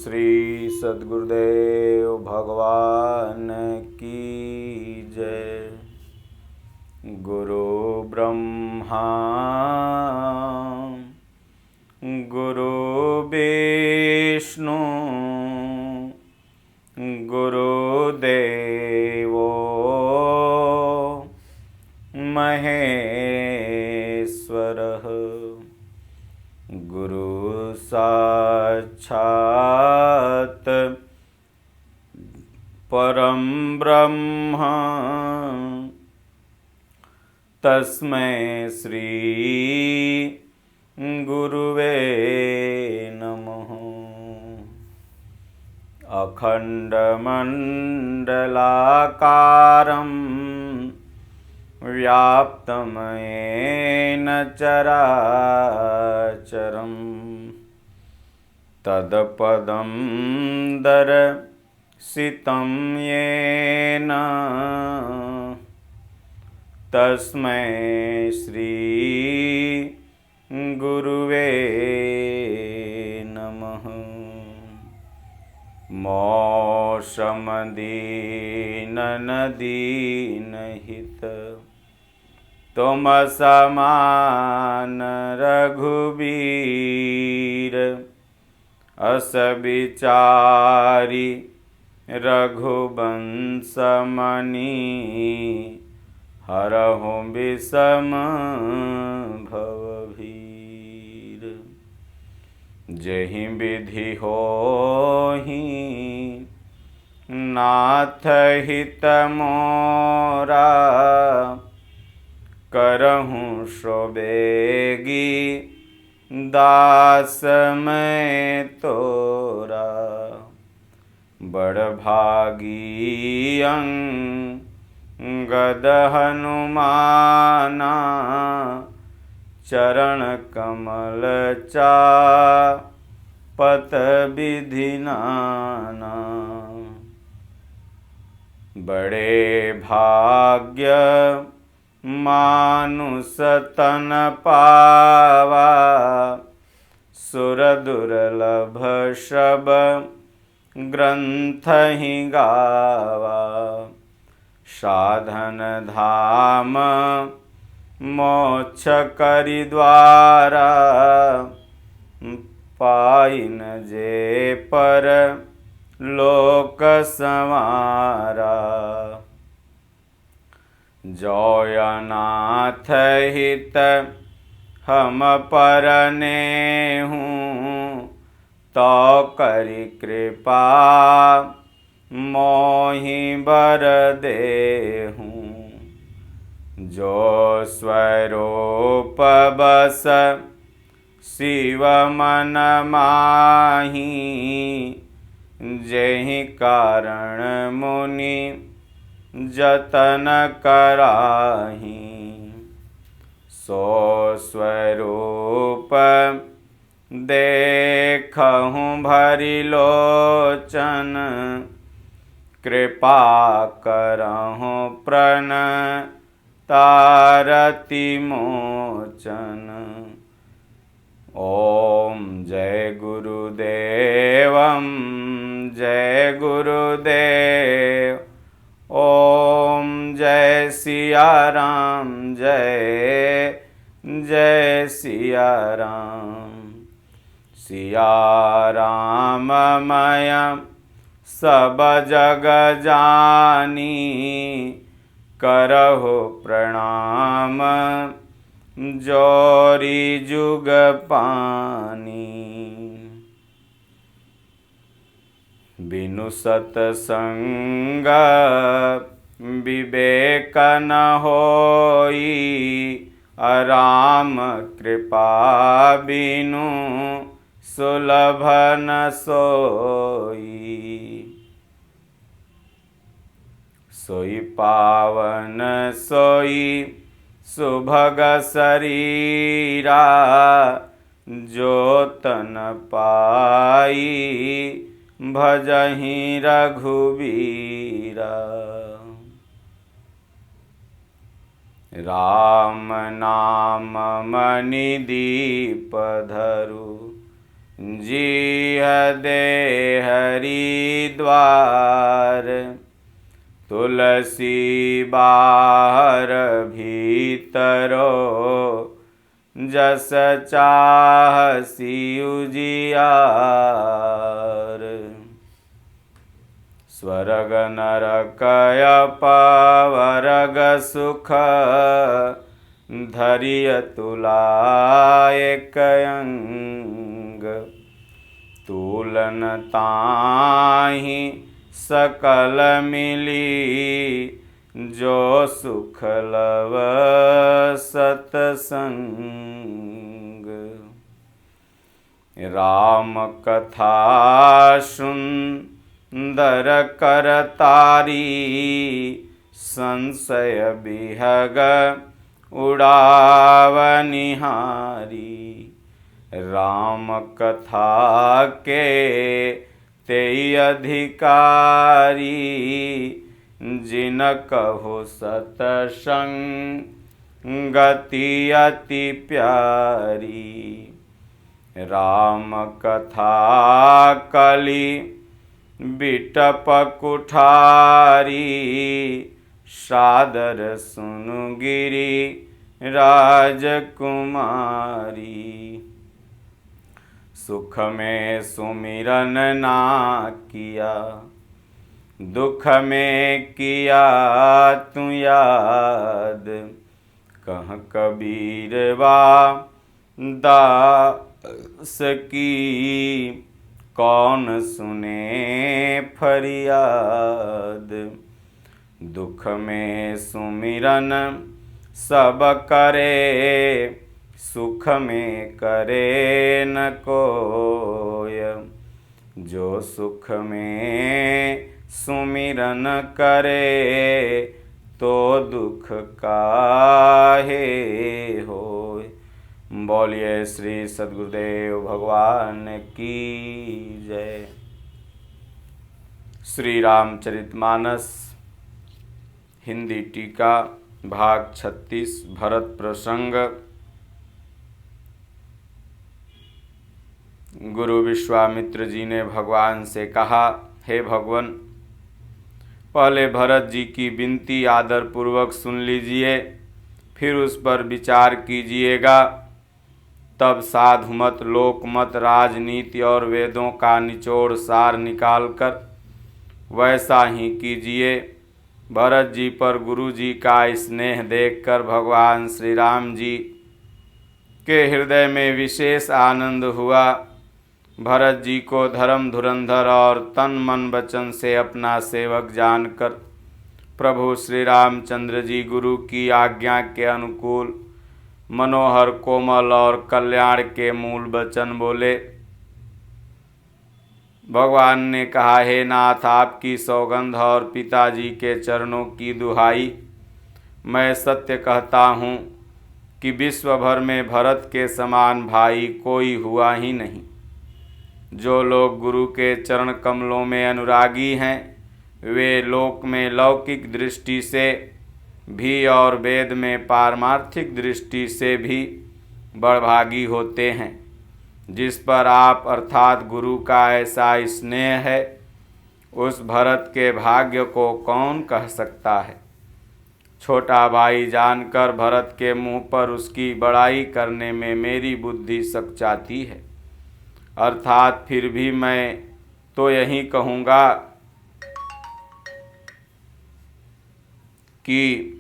श्री सद्गुरुदेव भगवान की जय। गुरु ब्रह्मा गुरु विष्णु गुरुदेवो महेश्वरः। गुरु साक्षात् परं ब्रह्म तस्मै श्री गुरुवे नमः। अखण्डमण्डलाकारं व्याप्तं येन चराचरं तत्पदं दर्शितं येन तस्मै श्री गुरुवे नमः। मोक्षमदीननदीनहित तुम समान रघुबीर अस विचारी रघुवंशमणि हरहु विषम भवभीर। जहि विधि होहि नाथ हित मोरा करहूँ सोबेगी दास मैं तोरा। बड़ भागी अंगद हनुमाना चरण कमल चापत विधि नाना। बड़े भाग्य मानुष तन पावा सुर दुर्लभ सब ग्रंथ ही गावा। साधन धाम मोक्ष करि द्वारा पाइन जे पर लोक संवारा। जयनाथ हित हम परने हूँ तो करि कृपा मोहि बर देहूँ। जो स्वरूप बस शिव मन माही जेहि कारण मुनि जतन कराही। सो स्वरूप देखहूँ भरि लोचन कृपा करहूँ प्रण तारति मोचन। ओम जय गुरुदेवं जय गुरुदेव। ओम जय सिया राम जय जय सिया राम। सिया राम मय सब जग जानी करहो प्रणाम जोरी जुग पानी। बिनु सतसंग विवेक न होई राम कृपा बिनु सुलभ न सोई। सोई पावन सोई सुभग शरीरा जो तन पाई भजहि रघुबीरा। राम नाम मणि दीप धरु जीह दे हरिद्वार। तुलसी बाहर भीतरो, जस चाहसी उजियार। स्वर्ग नरकय पवरग सुख, धरिय तुलाय कयंग। तुलन ताहि सकल मिली, जो सुख लव सतसंग। राम कथा सुंदर करतारी, संशय बिहग उड़ावनिहारी। राम कथा के तेई अधिकारी, जिन कहो सतसंगति अति प्यारी। राम कथा कली बिटप कुठारी, सादर सुनु गिरी राजकुमारी। सुख में सुमिरन ना किया, दुख में किया तू याद। कह कबीरवा दास की, कौन सुने फरियाद। दुख में सुमिरन सब करे, सुख में करे न कोय। जो सुख में सुमिरन करे, तो दुख काहे होय। बोलिए श्री सद्गुरुदेव भगवान की जय। श्री रामचरितमानस हिंदी टीका भाग 36 भरत प्रसंग। गुरु विश्वामित्र जी ने भगवान से कहा, हे भगवान, पहले भरत जी की विनती आदर पूर्वक सुन लीजिए, फिर उस पर विचार कीजिएगा। तब साधुमत, लोकमत, राजनीति और वेदों का निचोड़ सार निकालकर वैसा ही कीजिए। भरत जी पर गुरु जी का स्नेह देखकर भगवान श्री राम जी के हृदय में विशेष आनंद हुआ। भरत जी को धर्म धुरंधर और तन मन वचन से अपना सेवक जानकर प्रभु श्री रामचंद्र जी गुरु की आज्ञा के अनुकूल मनोहर, कोमल और कल्याण के मूल वचन बोले। भगवान ने कहा, हे नाथ, आपकी सौगंध और पिताजी के चरणों की दुहाई, मैं सत्य कहता हूँ कि विश्व भर में भरत के समान भाई कोई हुआ ही नहीं। जो लोग गुरु के चरण कमलों में अनुरागी हैं, वे लोक में लौकिक दृष्टि से भी और वेद में पारमार्थिक दृष्टि से भी बड़भागी होते हैं। जिस पर आप अर्थात गुरु का ऐसा स्नेह है, उस भरत के भाग्य को कौन कह सकता है। छोटा भाई जानकर भरत के मुंह पर उसकी बड़ाई करने में मेरी बुद्धि सकचाती है। अर्थात फिर भी मैं तो यही कहूँगा कि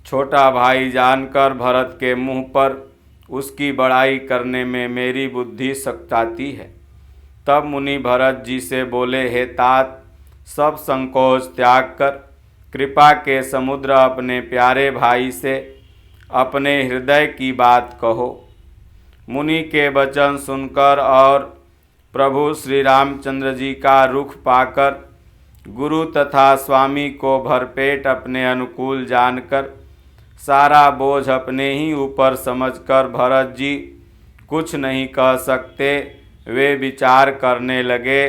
छोटा भाई जानकर भरत के मुंह पर उसकी बड़ाई करने में मेरी बुद्धि सकचाती है। तब मुनि भरत जी से बोले, हे तात, सब संकोच त्याग कर कृपा के समुद्र अपने प्यारे भाई से अपने हृदय की बात कहो। मुनि के वचन सुनकर और प्रभु श्री रामचंद्र जी का रुख पाकर गुरु तथा स्वामी को भरपेट अपने अनुकूल जानकर सारा बोझ अपने ही ऊपर समझकर भरत जी कुछ नहीं कह सकते। वे विचार करने लगे।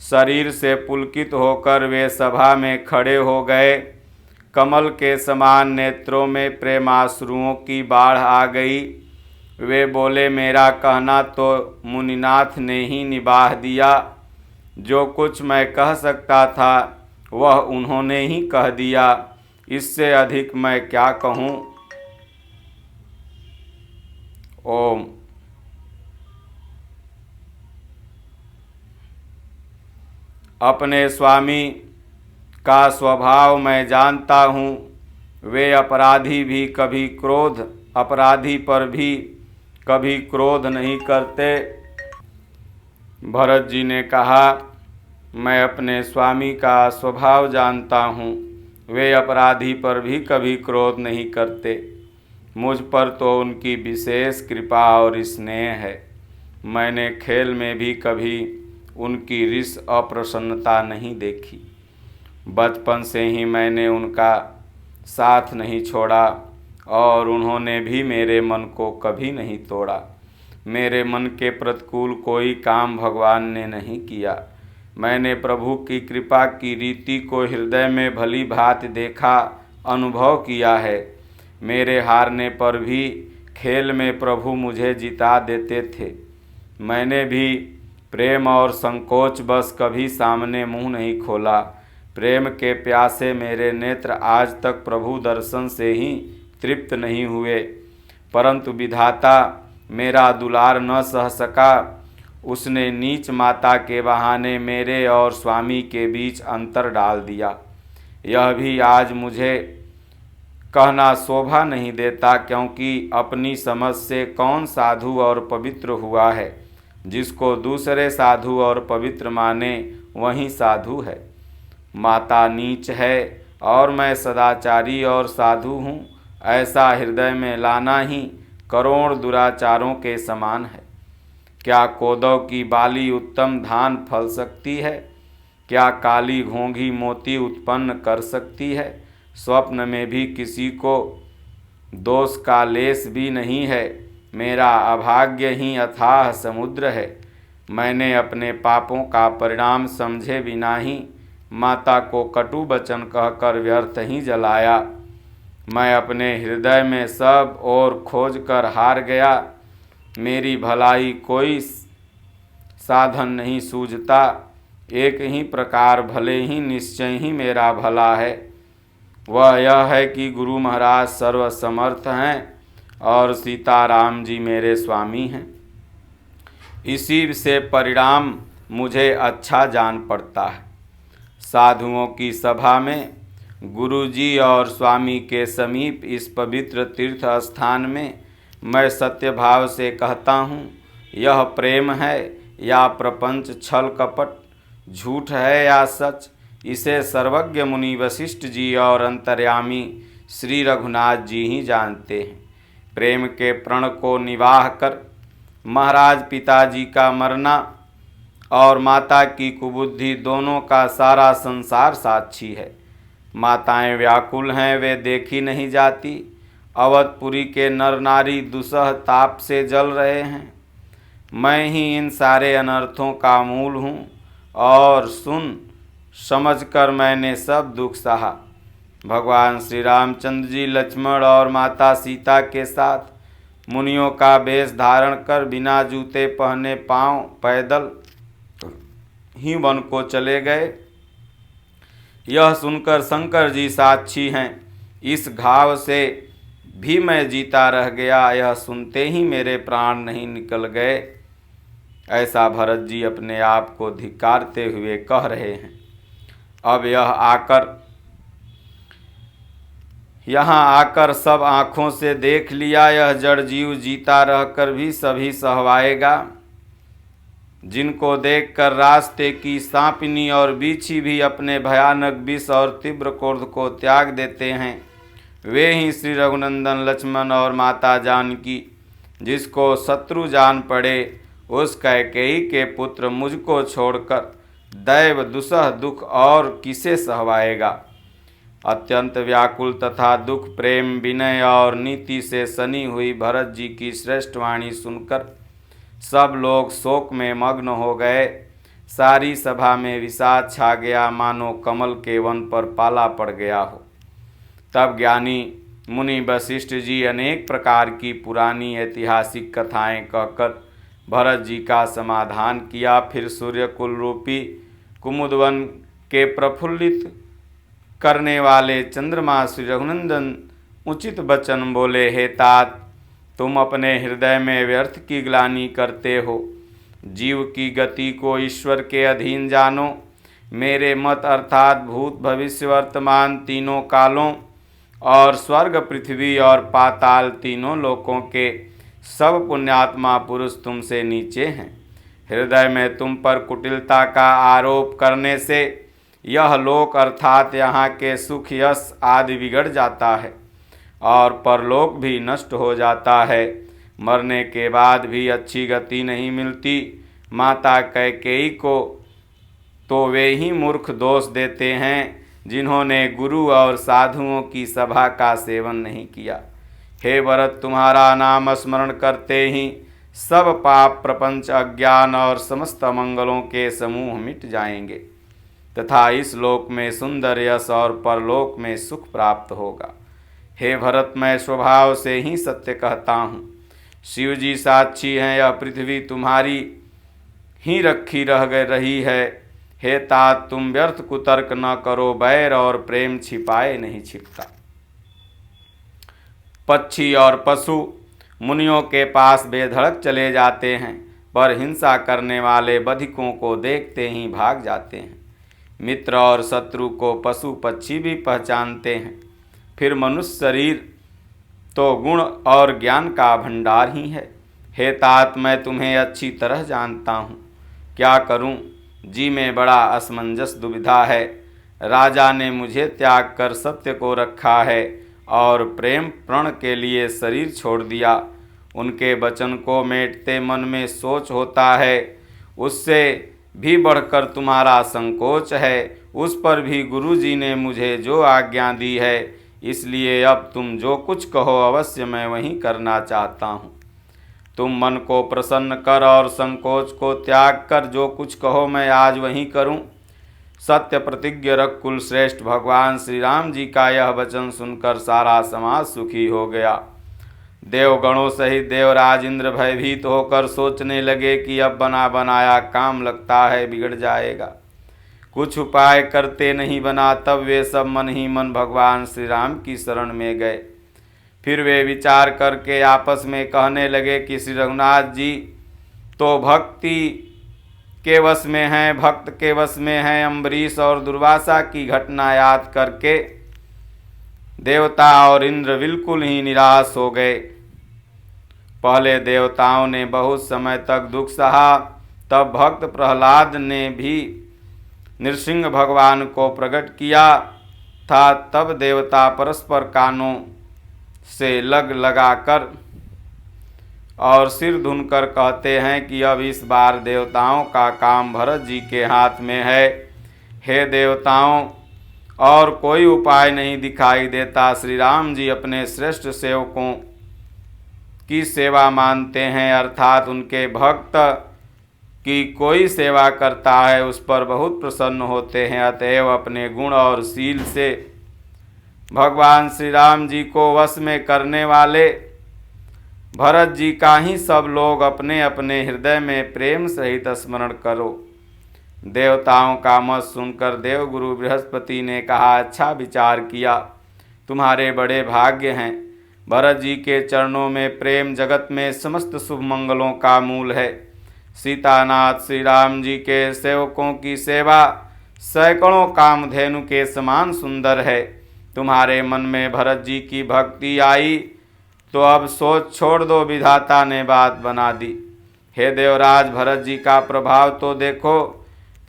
शरीर से पुलकित होकर वे सभा में खड़े हो गए। कमल के समान नेत्रों में प्रेमाश्रुओं की बाढ़ आ गई। वे बोले, मेरा कहना तो मुनिनाथ ने ही निभाह दिया। जो कुछ मैं कह सकता था वह उन्होंने ही कह दिया। इससे अधिक मैं क्या कहूँ। ओम। अपने स्वामी का स्वभाव मैं जानता हूँ। वे अपराधी पर भी कभी क्रोध नहीं करते। भरत जी ने कहा, मैं अपने स्वामी का स्वभाव जानता हूँ। वे अपराधी पर भी कभी क्रोध नहीं करते। मुझ पर तो उनकी विशेष कृपा और स्नेह है। मैंने खेल में भी कभी उनकी रिस अप्रसन्नता नहीं देखी। बचपन से ही मैंने उनका साथ नहीं छोड़ा और उन्होंने भी मेरे मन को कभी नहीं तोड़ा। मेरे मन के प्रतिकूल कोई काम भगवान ने नहीं किया। मैंने प्रभु की कृपा की रीति को हृदय में भली भांति देखा, अनुभव किया है। मेरे हारने पर भी खेल में प्रभु मुझे जिता देते थे। मैंने भी प्रेम और संकोच बस कभी सामने मुंह नहीं खोला। प्रेम के प्यासे मेरे नेत्र आज तक प्रभु दर्शन से ही तृप्त नहीं हुए, परंतु विधाता मेरा दुलार न सह सका। उसने नीच माता के बहाने मेरे और स्वामी के बीच अंतर डाल दिया। यह भी आज मुझे कहना शोभा नहीं देता, क्योंकि अपनी समझ से कौन साधु और पवित्र हुआ है। जिसको दूसरे साधु और पवित्र माने वही साधु है। माता नीच है और मैं सदाचारी और साधु हूँ, ऐसा हृदय में लाना ही करोड़ दुराचारों के समान है। क्या कोदौ की बाली उत्तम धान फल सकती है? क्या काली घोंघी मोती उत्पन्न कर सकती है? स्वप्न में भी किसी को दोष का लेस भी नहीं है। मेरा अभाग्य ही अथाह समुद्र है। मैंने अपने पापों का परिणाम समझे बिना ही माता को कटु वचन कहकर व्यर्थ ही जलाया। मैं अपने हृदय में सब और खोज कर हार गया। मेरी भलाई कोई साधन नहीं सूझता। एक ही प्रकार भले ही निश्चय ही मेरा भला है। वह यह है कि गुरु महाराज सर्वसमर्थ हैं और सीताराम जी मेरे स्वामी हैं। इसी से परिणाम मुझे अच्छा जान पड़ता है। साधुओं की सभा में गुरु जी और स्वामी के समीप इस पवित्र तीर्थ स्थान में मैं सत्य भाव से कहता हूँ, यह प्रेम है या प्रपंच छल कपट, झूठ है या सच, इसे सर्वज्ञ मुनि वशिष्ठ जी और अंतर्यामी श्री रघुनाथ जी ही जानते हैं। प्रेम के प्रण को निवाह कर महाराज पिताजी का मरना और माता की कुबुद्धि दोनों का सारा संसार साक्षी है। माताएं व्याकुल हैं, वे देखी नहीं जाती। अवधपुरी के नर नारी दुसह ताप से जल रहे हैं। मैं ही इन सारे अनर्थों का मूल हूँ और सुन समझकर मैंने सब दुख सहा। भगवान श्री रामचंद्र जी लक्ष्मण और माता सीता के साथ मुनियों का वेश धारण कर बिना जूते पहने पांव पैदल ही वन को चले गए। यह सुनकर शंकर जी साक्षी हैं। इस घाव से भी मैं जीता रह गया। यह सुनते ही मेरे प्राण नहीं निकल गए। ऐसा भरत जी अपने आप को धिक्कारते हुए कह रहे हैं। अब यहाँ आकर सब आँखों से देख लिया। यह जड़ जीव जीता रहकर भी सभी सहवाएगा। जिनको देखकर रास्ते की सांपिनी और बीछी भी अपने भयानक विष और तीव्र क्रोध को त्याग देते हैं, वे ही श्री रघुनंदन लक्ष्मण और माता जानकी। जिसको शत्रु जान पड़े उस कैकेयी के पुत्र मुझको छोड़कर दैव दुसह दुख और किसे सहवाएगा। अत्यंत व्याकुल तथा दुख प्रेम विनय और नीति से सनी हुई भरत जी की श्रेष्ठ वाणी सुनकर सब लोग शोक में मग्न हो गए। सारी सभा में विषाद छा गया, मानो कमल के वन पर पाला पड़ गया हो। तब ज्ञानी मुनि वशिष्ठ जी अनेक प्रकार की पुरानी ऐतिहासिक कथाएं कहकर भरत जी का समाधान किया। फिर सूर्यकुल रूपी कुमुदवन के प्रफुल्लित करने वाले चंद्रमा श्री रघुनंदन उचित वचन बोले, हे तात, तुम अपने हृदय में व्यर्थ की ग्लानि करते हो। जीव की गति को ईश्वर के अधीन जानो। मेरे मत अर्थात भूत भविष्य वर्तमान तीनों कालों और स्वर्ग पृथ्वी और पाताल तीनों लोकों के सब पुण्यात्मा पुरुष तुमसे नीचे हैं। हृदय में तुम पर कुटिलता का आरोप करने से यह लोक अर्थात यहाँ के सुख यश आदि बिगड़ जाता है और परलोक भी नष्ट हो जाता है। मरने के बाद भी अच्छी गति नहीं मिलती। माता कैकेयी को तो वे ही मूर्ख दोष देते हैं जिन्होंने गुरु और साधुओं की सभा का सेवन नहीं किया। हे भरत, तुम्हारा नाम स्मरण करते ही सब पाप प्रपंच अज्ञान और समस्त मंगलों के समूह मिट जाएंगे तथा इस लोक में सुंदर यश और परलोक में सुख प्राप्त होगा। हे भरत, मैं स्वभाव से ही सत्य कहता हूँ। शिव जी साक्षी हैं, यह पृथ्वी तुम्हारी ही रखी रही है। हे तात, तुम व्यर्थ कुतर्क न करो, बैर और प्रेम छिपाए नहीं छिपता। पक्षी और पशु मुनियों के पास बेधड़क चले जाते हैं, पर हिंसा करने वाले बधिकों को देखते ही भाग जाते हैं। मित्र और शत्रु को पशु पक्षी भी पहचानते हैं। फिर मनुष्य शरीर तो गुण और ज्ञान का भंडार ही है। हे तात, मैं तुम्हें अच्छी तरह जानता हूँ। क्या करूँ, जी में बड़ा असमंजस दुविधा है। राजा ने मुझे त्याग कर सत्य को रखा है और प्रेम प्रण के लिए शरीर छोड़ दिया। उनके वचन को मेटते मन में सोच होता है, उससे भी बढ़कर तुम्हारा संकोच है। उस पर भी गुरु जी ने मुझे जो आज्ञा दी है, इसलिए अब तुम जो कुछ कहो अवश्य मैं वही करना चाहता हूँ। तुम मन को प्रसन्न कर और संकोच को त्याग कर जो कुछ कहो मैं आज वही करूं। सत्य प्रतिज्ञ रख कुल श्रेष्ठ भगवान श्री राम जी का यह वचन सुनकर सारा समाज सुखी हो गया। देवगणों सहित देवराज इंद्र भयभीत होकर सोचने लगे कि अब बना बनाया काम लगता है बिगड़ जाएगा। कुछ उपाय करते नहीं बना। तब वे सब मन ही मन भगवान श्री राम की शरण में गए। फिर वे विचार करके आपस में कहने लगे कि श्री रघुनाथ जी तो भक्ति के वश में हैं, भक्त के वश में हैं। अम्बरीश और दुर्वासा की घटना याद करके देवता और इंद्र बिल्कुल ही निराश हो गए। पहले देवताओं ने बहुत समय तक दुख सहा, तब भक्त प्रहलाद ने भी नृसिंह भगवान को प्रकट किया था। तब देवता परस्पर कानों से लगाकर और सिर धुनकर कहते हैं कि अब इस बार देवताओं का काम भरत जी के हाथ में है। हे देवताओं, और कोई उपाय नहीं दिखाई देता। श्री राम जी अपने श्रेष्ठ सेवकों की सेवा मानते हैं, अर्थात उनके भक्त की कोई सेवा करता है उस पर बहुत प्रसन्न होते हैं। अतएव अपने गुण और शील से भगवान श्री राम जी को वश में करने वाले भरत जी का ही सब लोग अपने अपने हृदय में प्रेम सहित स्मरण करो। देवताओं का मत सुनकर देवगुरु बृहस्पति ने कहा, अच्छा विचार किया, तुम्हारे बड़े भाग्य हैं। भरत जी के चरणों में प्रेम जगत में समस्त शुभ मंगलों का मूल है। सीतानाथ श्री राम जी के सेवकों की सेवा सैकड़ों कामधेनु के समान सुंदर है। तुम्हारे मन में भरत जी की भक्ति आई तो अब सोच छोड़ दो, विधाता ने बात बना दी। हे देवराज, भरत जी का प्रभाव तो देखो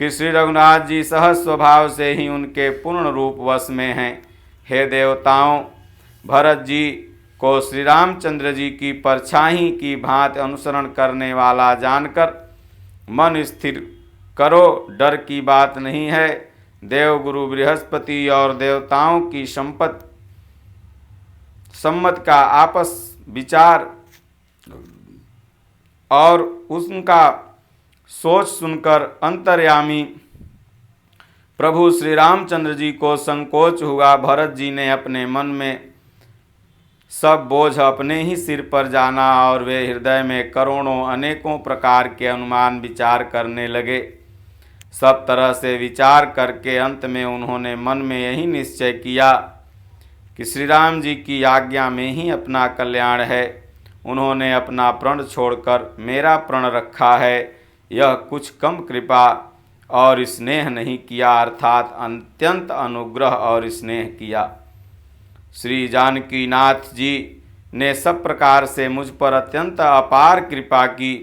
कि श्री रघुनाथ जी सहज स्वभाव से ही उनके पूर्ण रूप वश में हैं। हे देवताओं, भरत जी को श्री रामचंद्र जी की परछाई की भांति अनुसरण करने वाला जानकर मन स्थिर करो, डर की बात नहीं है। देवगुरु बृहस्पति और देवताओं की सम्मत का आपस विचार और उनका सोच सुनकर अंतर्यामी प्रभु श्री रामचंद्र जी को संकोच हुआ। भरत जी ने अपने मन में सब बोझ अपने ही सिर पर जाना और वे हृदय में करोड़ों अनेकों प्रकार के अनुमान विचार करने लगे। सब तरह से विचार करके अंत में उन्होंने मन में यही निश्चय किया कि श्री राम जी की आज्ञा में ही अपना कल्याण है। उन्होंने अपना प्रण छोड़कर मेरा प्रण रखा है। यह कुछ कम कृपा और स्नेह नहीं किया, अर्थात अत्यंत अनुग्रह और स्नेह किया। श्री जानकी नाथ जी ने सब प्रकार से मुझ पर अत्यंत अपार कृपा की।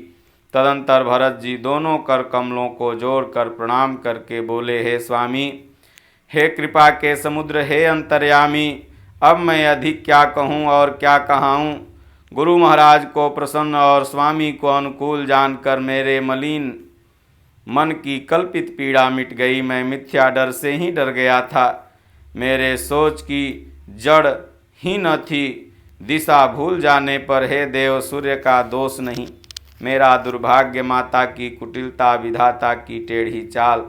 तदंतर भरत जी दोनों कर कमलों को जोड़कर प्रणाम करके बोले, हे स्वामी, हे कृपा के समुद्र, हे अंतर्यामी, अब मैं अधिक क्या कहूँ और क्या कहाऊँ। गुरु महाराज को प्रसन्न और स्वामी को अनुकूल जानकर मेरे मलिन मन की कल्पित पीड़ा मिट गई। मैं मिथ्या डर से ही डर गया था। मेरे सोच की जड़ ही न थी। दिशा भूल जाने पर हे देव सूर्य का दोष नहीं, मेरा दुर्भाग्य माता की कुटिलता, विधाता की टेढ़ी चाल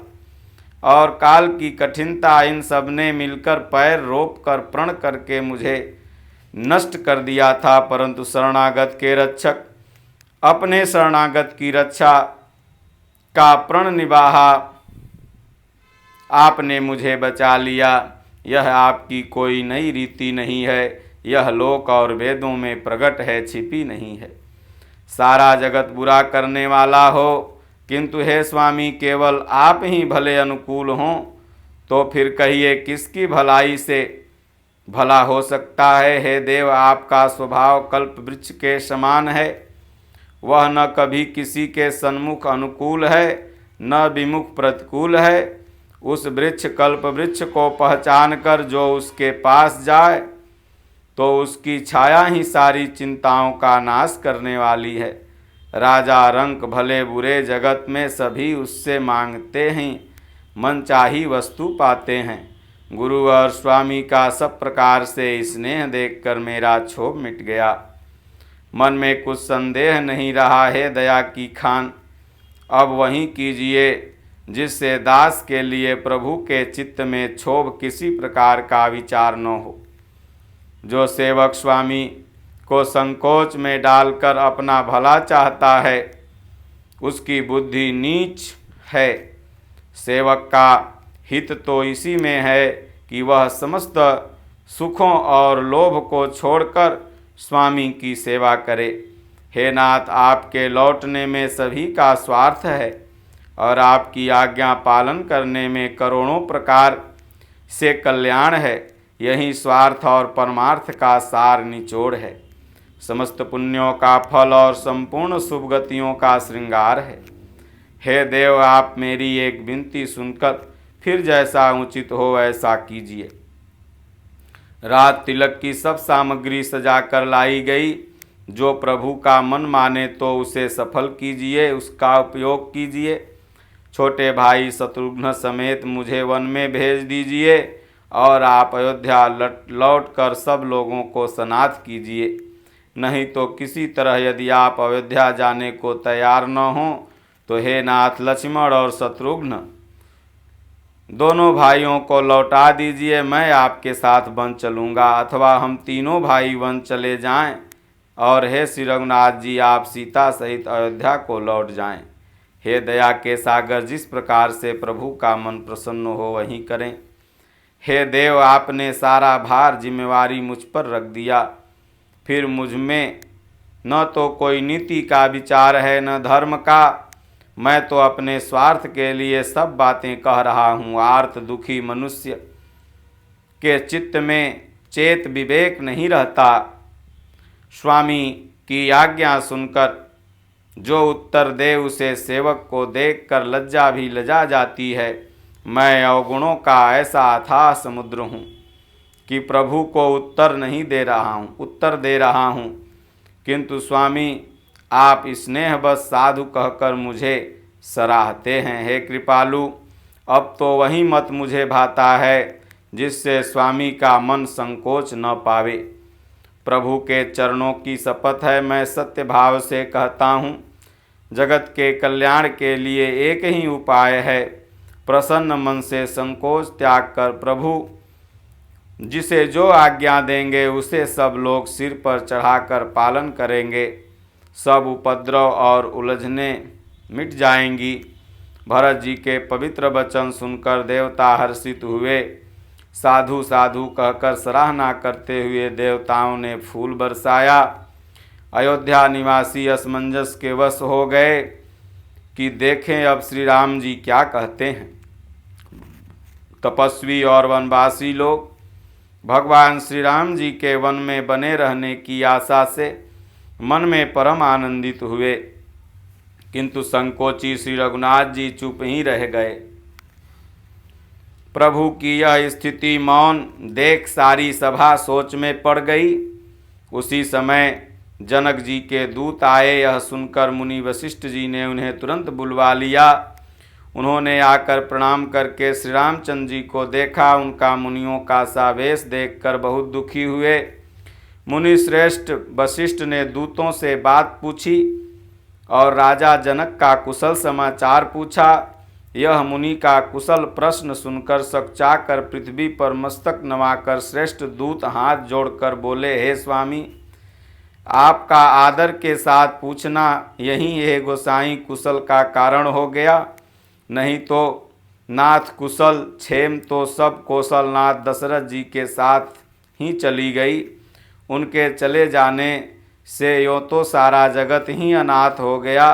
और काल की कठिनता, इन सब ने मिलकर पैर रोप कर प्रण करके मुझे नष्ट कर दिया था। परंतु शरणागत के रक्षक अपने शरणागत की रक्षा का प्रण निभाहा, आपने मुझे बचा लिया। यह आपकी कोई नई रीति नहीं है, यह लोक और वेदों में प्रकट है, छिपी नहीं है। सारा जगत बुरा करने वाला हो, किंतु हे स्वामी केवल आप ही भले अनुकूल हों, तो फिर कहिए किसकी भलाई से भला हो सकता है। हे देव, आपका स्वभाव कल्प वृक्ष के समान है। वह न कभी किसी के सन्मुख अनुकूल है, न विमुख प्रतिकूल है। उस वृक्ष कल्प वृक्ष को पहचान कर जो उसके पास जाए तो उसकी छाया ही सारी चिंताओं का नाश करने वाली है। राजा रंक भले बुरे जगत में सभी उससे मांगते हैं, मनचाही वस्तु पाते हैं। गुरु और स्वामी का सब प्रकार से स्नेह देखकर मेरा क्षोभ मिट गया। मन में कुछ संदेह नहीं रहा। हे दया की खान, अब वहीं कीजिए जिससे दास के लिए प्रभु के चित्त में क्षोभ किसी प्रकार का विचार न हो। जो सेवक स्वामी को संकोच में डालकर अपना भला चाहता है, उसकी बुद्धि नीच है। सेवक का हित तो इसी में है कि वह समस्त सुखों और लोभ को छोड़कर स्वामी की सेवा करे। हे नाथ, आपके लौटने में सभी का स्वार्थ है और आपकी आज्ञा पालन करने में करोड़ों प्रकार से कल्याण है। यही स्वार्थ और परमार्थ का सार निचोड़ है। समस्त पुण्यों का फल और संपूर्ण शुभ गतियों का श्रृंगार है। हे देव, आप मेरी एक विनती सुनकर फिर जैसा उचित हो वैसा कीजिए। रात तिलक की सब सामग्री सजा कर लाई गई। जो प्रभु का मन माने तो उसे सफल कीजिए, उसका उपयोग कीजिए। छोटे भाई शत्रुघ्न समेत मुझे वन में भेज दीजिए और आप अयोध्या लौट कर सब लोगों को सनाथ कीजिए। नहीं तो किसी तरह यदि आप अयोध्या जाने को तैयार न हों तो हे नाथ, लक्ष्मण और शत्रुघ्न दोनों भाइयों को लौटा दीजिए। मैं आपके साथ वन चलूँगा, अथवा हम तीनों भाई वन चले जाएं और हे श्री रघुनाथ जी, आप सीता सहित अयोध्या को लौट जाएं। हे दया के सागर, जिस प्रकार से प्रभु का मन प्रसन्न हो वही करें। हे देव, आपने सारा भार जिम्मेवारी मुझ पर रख दिया। फिर मुझ में न तो कोई नीति का विचार है न धर्म का। मैं तो अपने स्वार्थ के लिए सब बातें कह रहा हूँ। आर्त दुखी मनुष्य के चित्त में चेत विवेक नहीं रहता। स्वामी की आज्ञा सुनकर जो उत्तर दे उसे सेवक को देखकर लज्जा भी लजा जाती है। मैं अवगुणों का ऐसा अथाह समुद्र हूँ कि प्रभु को उत्तर दे रहा हूँ, किंतु स्वामी आप स्नेहवश साधु कहकर मुझे सराहते हैं। हे कृपालु, अब तो वही मत मुझे भाता है जिससे स्वामी का मन संकोच न पावे। प्रभु के चरणों की शपथ है, मैं सत्य भाव से कहता हूँ, जगत के कल्याण के लिए एक ही उपाय है। प्रसन्न मन से संकोच त्याग कर प्रभु जिसे जो आज्ञा देंगे उसे सब लोग सिर पर चढ़ाकर पालन करेंगे। सब उपद्रव और उलझने मिट जाएंगी। भरत जी के पवित्र वचन सुनकर देवता हर्षित हुए। साधु साधु कहकर सराहना करते हुए देवताओं ने फूल बरसाया। अयोध्या निवासी असमंजस के वश हो गए कि देखें अब श्री राम जी क्या कहते हैं। तपस्वी और वनवासी लोग भगवान श्री राम जी के वन में बने रहने की आशा से मन में परम आनंदित हुए, किंतु संकोची श्री रघुनाथ जी चुप ही रह गए। प्रभु की यह स्थिति मौन देख सारी सभा सोच में पड़ गई। उसी समय जनक जी के दूत आए। यह सुनकर मुनि वशिष्ठ जी ने उन्हें तुरंत बुलवा लिया। उन्होंने आकर प्रणाम करके श्री रामचंद्र जी को देखा। उनका मुनियों का सा वेश देखकर बहुत दुखी हुए। मुनि श्रेष्ठ वशिष्ठ ने दूतों से बात पूछी और राजा जनक का कुशल समाचार पूछा। यह मुनि का कुशल प्रश्न सुनकर सकचाकर पृथ्वी पर मस्तक नवाकर श्रेष्ठ दूत हाथ जोड़कर बोले, हे स्वामी, आपका आदर के साथ पूछना यही है गोसाई कुशल का कारण हो गया। नहीं तो नाथ कुशल क्षेम तो सब कौशलनाथ दशरथ जी के साथ ही चली गई। उनके चले जाने से यो तो सारा जगत ही अनाथ हो गया,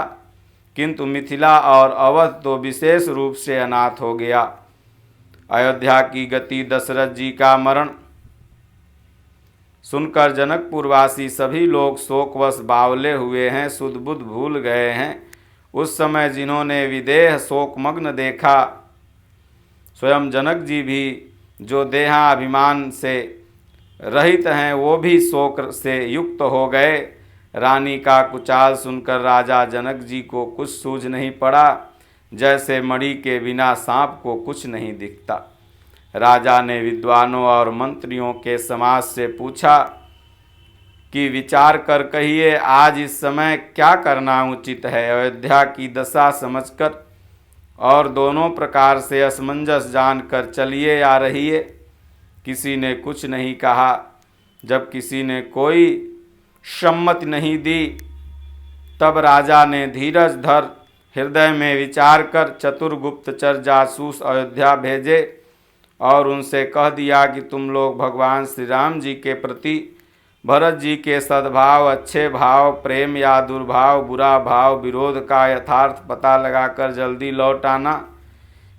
किंतु मिथिला और अवध तो विशेष रूप से अनाथ हो गया। अयोध्या की गति, दशरथ जी का मरण सुनकर जनकपुरवासी सभी लोग शोकवश बावले हुए हैं, सुध बुध भूल गए हैं। उस समय जिन्होंने विदेह शोकमग्न देखा, स्वयं जनक जी भी जो देहाभिमान से रहित हैं, वो भी शोक से युक्त हो गए। रानी का कुचाल सुनकर राजा जनक जी को कुछ सूझ नहीं पड़ा, जैसे मणि के बिना सांप को कुछ नहीं दिखता। राजा ने विद्वानों और मंत्रियों के समाज से पूछा कि विचार कर कहिए, आज इस समय क्या करना उचित है। अयोध्या की दशा समझकर और दोनों प्रकार से असमंजस जानकर चलिए आ रहिए। किसी ने कुछ नहीं कहा। जब किसी ने कोई सम्मति नहीं दी, तब राजा ने धीरज धर हृदय में विचार कर चतुर गुप्तचर जासूस अयोध्या भेजे और उनसे कह दिया कि तुम लोग भगवान श्री राम जी के प्रति भरत जी के सद्भाव, अच्छे भाव, प्रेम या दुर्भाव, बुरा भाव, विरोध का यथार्थ पता लगाकर जल्दी लौट आना।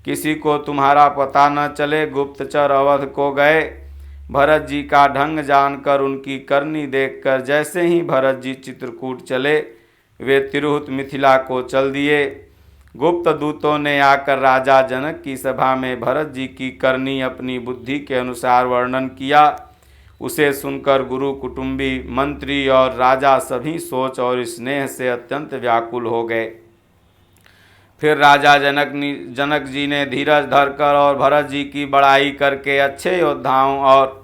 किसी को तुम्हारा पता न चले। गुप्तचर अवध को गए। भरत जी का ढंग जानकर उनकी करनी देखकर जैसे ही भरत जी चित्रकूट चले, वे तिरहुत मिथिला को चल दिए। गुप्त दूतों ने आकर राजा जनक की सभा में भरत जी की करनी अपनी बुद्धि के अनुसार वर्णन किया। उसे सुनकर गुरु, कुटुंबी, मंत्री और राजा सभी सोच और स्नेह से अत्यंत व्याकुल हो गए। फिर राजा जनक जी ने धीरज धरकर और भरत जी की बड़ाई करके अच्छे योद्धाओं और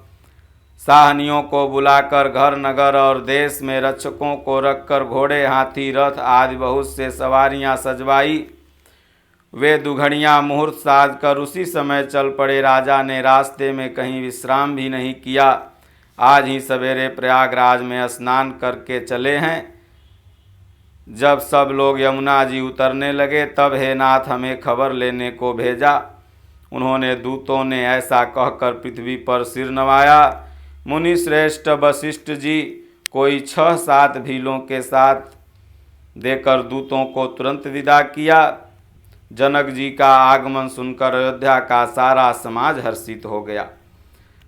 साहनियों को बुलाकर घर, नगर और देश में रक्षकों को रखकर घोड़े, हाथी, रथ आदि बहुत से सवारियां सजवाई। वे दुघड़ियां मुहूर्त साध कर उसी समय चल पड़े। राजा ने रास्ते में कहीं विश्राम भी नहीं किया। आज ही सवेरे प्रयागराज में स्नान करके चले हैं। जब सब लोग यमुना जी उतरने लगे, तब हे नाथ हमें खबर लेने को भेजा। उन्होंने दूतों ने ऐसा कहकर पृथ्वी पर सिर नवाया। मुनि श्रेष्ठ वशिष्ठ जी कोई 6-7 भीलों के साथ देकर दूतों को तुरंत विदा किया। जनक जी का आगमन सुनकर अयोध्या का सारा समाज हर्षित हो गया।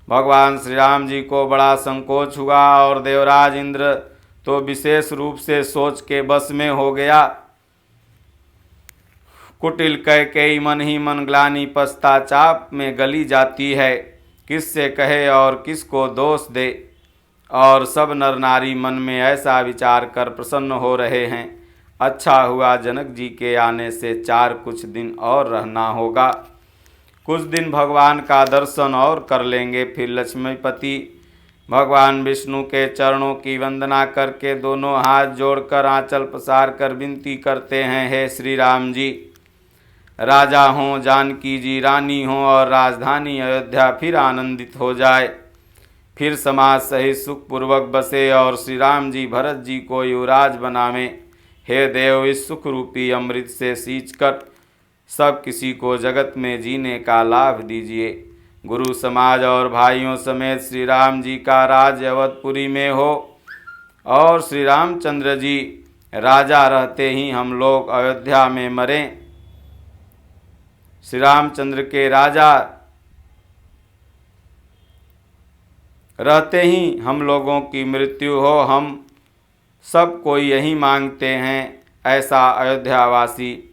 भगवान श्री राम जी को बड़ा संकोच हुआ और देवराज इंद्र तो विशेष रूप से सोच के बस में हो गया। कुटिल कैकेयी मन ही मन ग्लानि पश्चाताप में गली जाती है। किससे कहे और किसको दोष दे। और सब नर नारी मन में ऐसा विचार कर प्रसन्न हो रहे हैं, अच्छा हुआ जनक जी के आने से कुछ दिन और रहना होगा। कुछ दिन भगवान का दर्शन और कर लेंगे, फिर लक्ष्मीपति भगवान विष्णु के चरणों की वंदना करके दोनों हाथ जोड़कर आंचल पसार कर विनती करते हैं, हे श्री राम जी, राजा हों, जानकी जी रानी हों और राजधानी अयोध्या फिर आनंदित हो जाए, फिर समाज सहित सुखपूर्वक बसे और श्री राम जी भरत जी को युवराज बनावें। हे देव, इस सुख रूपी अमृत से सींचकर सब किसी को जगत में जीने का लाभ दीजिए। गुरु समाज और भाइयों समेत श्री राम जी का राज्य अवधपुरी में हो और श्री रामचंद्र जी राजा रहते ही हम लोग अयोध्या में मरें। श्री रामचंद्र के राजा रहते ही हम लोगों की मृत्यु हो, हम सब कोई यही मांगते हैं, ऐसा अयोध्यावासी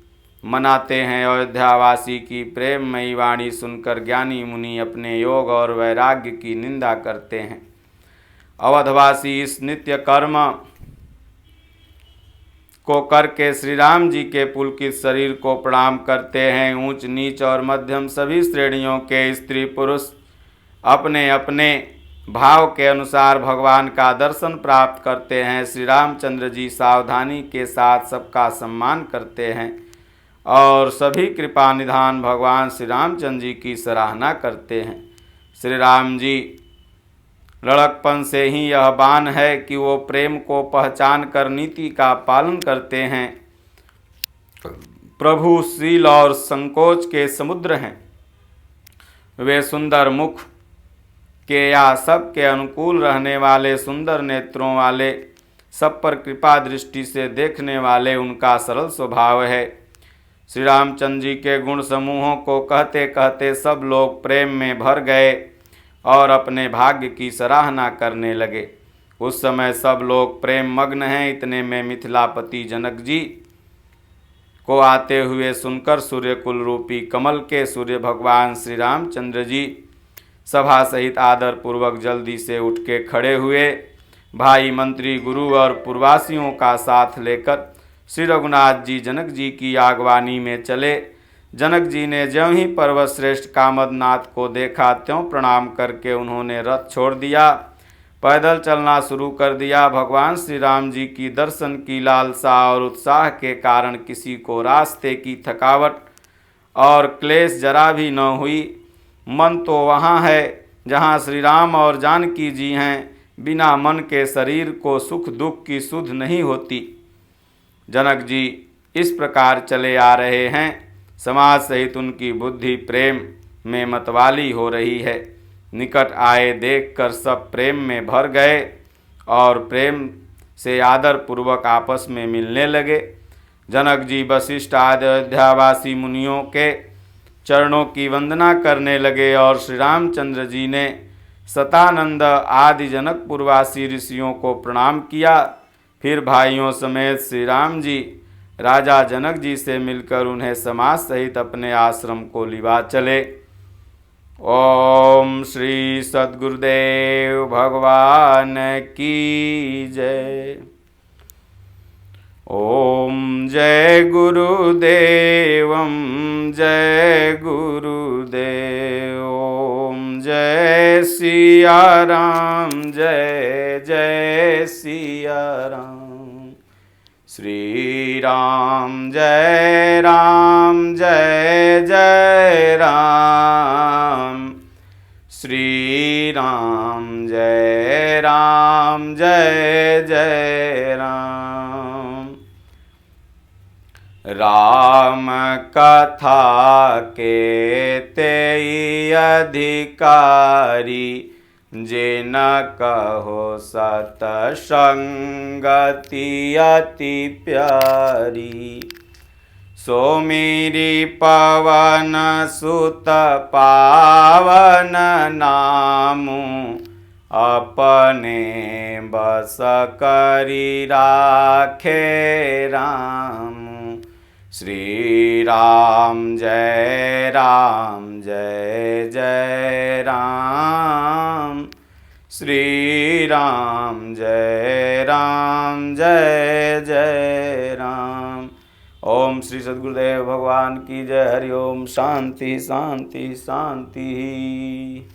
मनाते हैं। अयोध्यावासी की प्रेममयी वाणी सुनकर ज्ञानी मुनि अपने योग और वैराग्य की निंदा करते हैं। अवधवासी इस नित्य कर्म को करके श्री राम जी के पुलकित शरीर को प्रणाम करते हैं। ऊंच नीच और मध्यम सभी श्रेणियों के स्त्री पुरुष अपने अपने भाव के अनुसार भगवान का दर्शन प्राप्त करते हैं। श्री रामचंद्र जी सावधानी के साथ सबका सम्मान करते हैं और सभी कृपा निधान भगवान श्री रामचंद्र जी की सराहना करते हैं। श्री राम जी लड़कपन से ही यह बान है कि वो प्रेम को पहचान कर नीति का पालन करते हैं। प्रभु शील और संकोच के समुद्र हैं। वे सुंदर मुख के या सब के अनुकूल रहने वाले, सुंदर नेत्रों वाले, सब पर कृपा दृष्टि से देखने वाले, उनका सरल स्वभाव है। श्री रामचंद्र जी के गुण समूहों को कहते कहते सब लोग प्रेम में भर गए और अपने भाग्य की सराहना करने लगे। उस समय सब लोग प्रेम मग्न हैं। इतने में मिथिलापति जनक जी को आते हुए सुनकर सूर्यकुल रूपी कमल के सूर्य भगवान श्री रामचंद्र जी सभा सहित आदर पूर्वक जल्दी से उठ के खड़े हुए। भाई, मंत्री, गुरु और पूर्ववासियों का साथ लेकर श्री रघुनाथ जी जनक जी की आगवानी में चले। जनक जी ने ज्यों ही पर्वत श्रेष्ठ कामदनाथ को देखा त्यों प्रणाम करके उन्होंने रथ छोड़ दिया, पैदल चलना शुरू कर दिया। भगवान श्री राम जी की दर्शन की लालसा और उत्साह के कारण किसी को रास्ते की थकावट और क्लेश जरा भी न हुई। मन तो वहाँ है जहाँ श्री राम और जानकी जी हैं। बिना मन के शरीर को सुख दुख की सुध नहीं होती। जनक जी इस प्रकार चले आ रहे हैं। समाज सहित उनकी बुद्धि प्रेम में मतवाली हो रही है। निकट आए देखकर सब प्रेम में भर गए और प्रेम से आदर पूर्वक आपस में मिलने लगे। जनक जी वशिष्ठ आदि अयोध्यावासी मुनियों के चरणों की वंदना करने लगे और श्री रामचंद्र जी ने सतानंद आदि जनकपुरवासी ऋषियों को प्रणाम किया। फिर भाइयों समेत श्री राम जी राजा जनक जी से मिलकर उन्हें समाज सहित अपने आश्रम को लिवा चले। ओम श्री सद्गुरुदेव भगवान की जय। ओम जय गुरुदेवम जय गुरुदेव। ओम जय सिया राम जय जय सिया राम। श्री राम जय जय राम। श्री राम जय जय राम। राम कथा के तेई अधिकारी जे न कहो सतसंगति अति प्यारी। सो मेरी पवन सुत पावन नामु अपने बस करी राखे राम। श्री राम जय जय राम। श्री राम जय जय राम। ओम श्री सद्गुरुदेव भगवान की जय। हरि ओम। शांति शांति शांति।